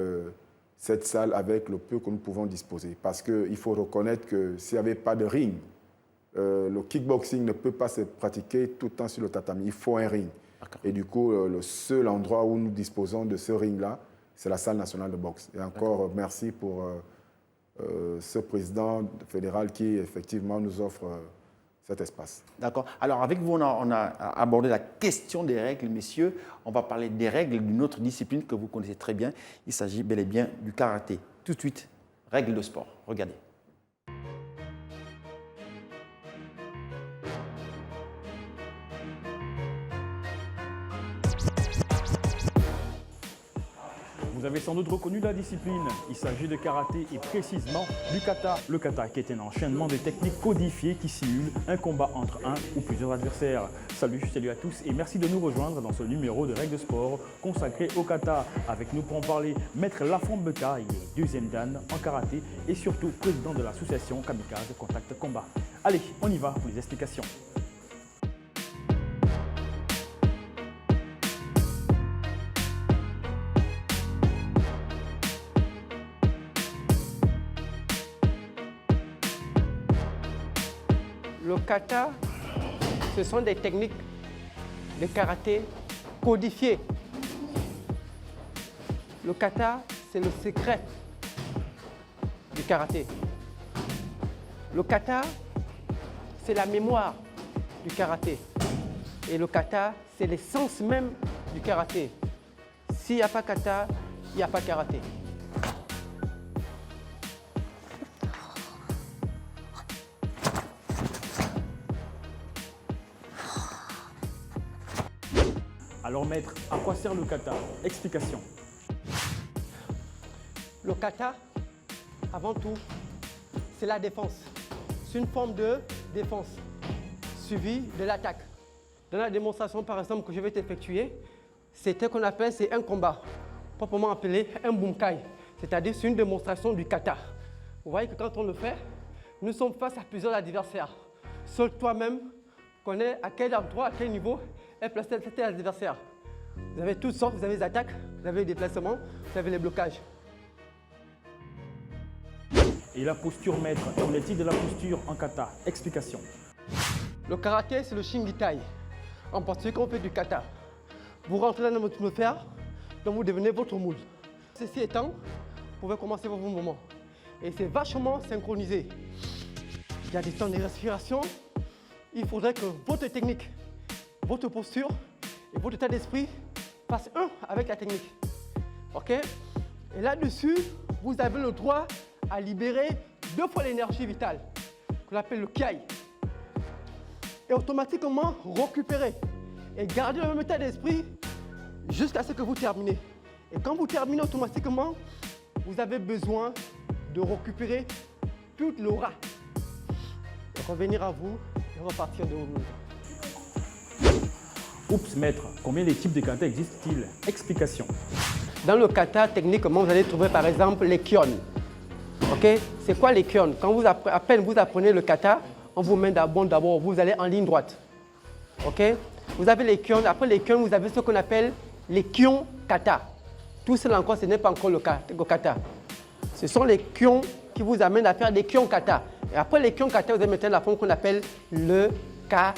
cette salle avec le peu que nous pouvons disposer. Parce qu'il faut reconnaître que s'il n'y avait pas de ring, le kickboxing ne peut pas se pratiquer tout le temps sur le tatami. Il faut un ring. Et du coup, le seul endroit où nous disposons de ce ring-là, c'est la salle nationale de boxe. Et encore, merci pour ce président fédéral qui, effectivement, nous offre cet espace. D'accord. Alors, avec vous, on a abordé la question des règles, messieurs. On va parler des règles d'une autre discipline que vous connaissez très bien. Il s'agit bel et bien du karaté. Tout de suite, règles de sport. Regardez. Vous avez sans doute reconnu la discipline. Il s'agit de karaté et précisément du kata. Le kata qui est un enchaînement de techniques codifiées qui simulent un combat entre un ou plusieurs adversaires. Salut à tous et merci de nous rejoindre dans ce numéro de Règles de sport consacré au kata. Avec nous pour en parler, Maître Lafont Beka, il est deuxième dan en karaté et surtout président de l'association Kamikaze Contact Combat. Allez, on y va pour les explications. Le kata, ce sont des techniques de karaté codifiées. Le kata, c'est le secret du karaté. Le kata, c'est la mémoire du karaté. Et le kata, c'est l'essence même du karaté. S'il n'y a pas kata, il n'y a pas karaté. Alors maître, à quoi sert le kata? Explication. Le kata, avant tout, c'est la défense. C'est une forme de défense suivie de l'attaque. Dans la démonstration, par exemple, que je vais t'effectuer, c'est ce qu'on appelle un combat, proprement appelé un bunkai, c'est-à-dire c'est une démonstration du kata. Vous voyez que quand on le fait, nous sommes face à plusieurs adversaires. Seul toi-même connais à quel endroit, à quel niveau est placé cet adversaire. Vous avez toutes sortes, vous avez les attaques, vous avez les déplacements, vous avez les blocages. Et la posture maître, qu'en est-il de la posture en kata? Explication. Le karaté, c'est le shingitai. En particulier quand on fait du kata. Vous rentrez dans votre fer, donc vous devenez votre moule. Ceci étant, vous pouvez commencer vos mouvements. Et c'est vachement synchronisé. Il y a des temps de respiration. Il faudrait que votre technique, votre posture et votre état d'esprit fassent un avec la technique. OK? Et là-dessus, vous avez le droit à libérer 2 fois l'énergie vitale, qu'on appelle le kiai. Et automatiquement récupérer et garder le même état d'esprit jusqu'à ce que vous terminez. Et quand vous terminez automatiquement, vous avez besoin de récupérer toute l'aura. Donc revenir à vous et repartir de vos mouvements. Oups maître, combien de types de kata existent-ils? Explication. Dans le kata, techniquement, vous allez trouver par exemple les kyon. Ok? C'est quoi les kyon? Quand à peine vous apprenez le kata, on vous met d'abord, vous allez en ligne droite. Ok? Vous avez les kyon, après les kyon, vous avez ce qu'on appelle les kyon kata. Tout cela encore, ce n'est pas encore le kata. Ce sont les kyon qui vous amènent à faire des kyon kata. Et après les kyon kata, vous avez maintenant la forme qu'on appelle le kata.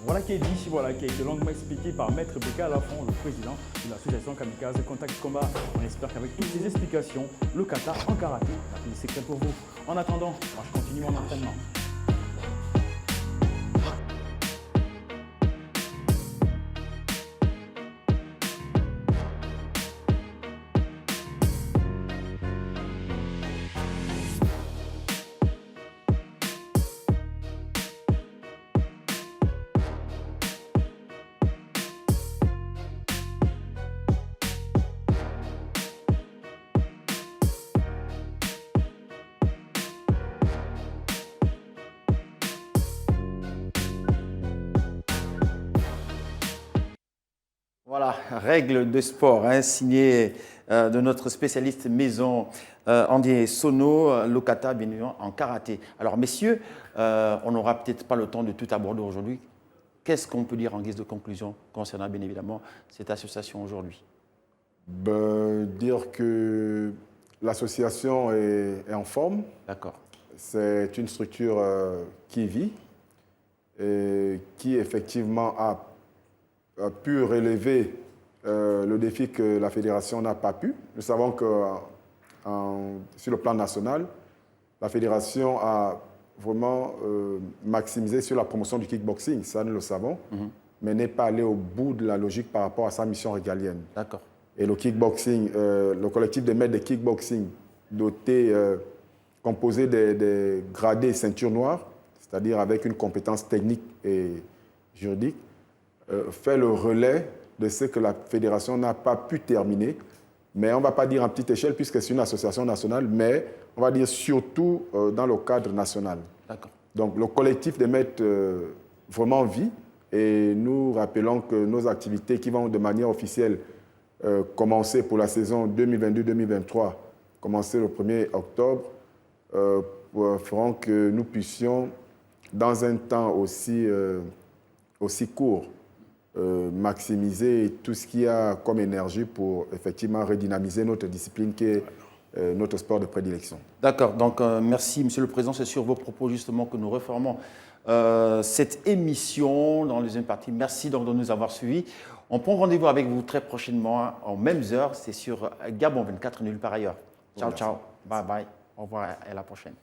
Voilà qui est dit, voilà qui a été longuement expliqué par Maître Beka Lafont, le président de l'association Kamikaze Contact Combat. On espère qu'avec toutes ces explications, le kata en karaté a été secret pour vous. En attendant, moi je continue mon entraînement. Voilà, règles de sport, hein, signées de notre spécialiste maison Andy Sono, Lokata, bien évidemment, en karaté. Alors, messieurs, on n'aura peut-être pas le temps de tout aborder aujourd'hui. Qu'est-ce qu'on peut dire en guise de conclusion concernant, bien évidemment, cette association aujourd'hui? Dire que l'association est en forme. D'accord. C'est une structure qui vit et qui, effectivement, a pu relever le défi que la fédération n'a pas pu. Nous savons que sur le plan national, la fédération a vraiment maximisé sur la promotion du kickboxing, ça nous le savons, mais n'est pas allé au bout de la logique par rapport à sa mission régalienne. D'accord. Et le kickboxing, le collectif des maîtres de kickboxing doté, composé des gradés ceintures noires, c'est-à-dire avec une compétence technique et juridique, fait le relais de ce que la fédération n'a pas pu terminer. Mais on ne va pas dire en petite échelle puisque c'est une association nationale, mais on va dire surtout dans le cadre national. D'accord. Donc le collectif des maîtres vraiment vit et nous rappelons que nos activités qui vont de manière officielle commencer pour la saison 2022-2023, commencer le 1er octobre, feront que nous puissions, dans un temps aussi court, maximiser tout ce qu'il y a comme énergie pour effectivement redynamiser notre discipline qui est notre sport de prédilection. D'accord, donc merci Monsieur le Président, c'est sur vos propos justement que nous reformons cette émission dans les deuxième partie. Merci donc de nous avoir suivis. On prend rendez-vous avec vous très prochainement, en mêmes heures, c'est sur Gabon 24, nulle part ailleurs. Ciao, ciao, bye bye, au revoir et à la prochaine.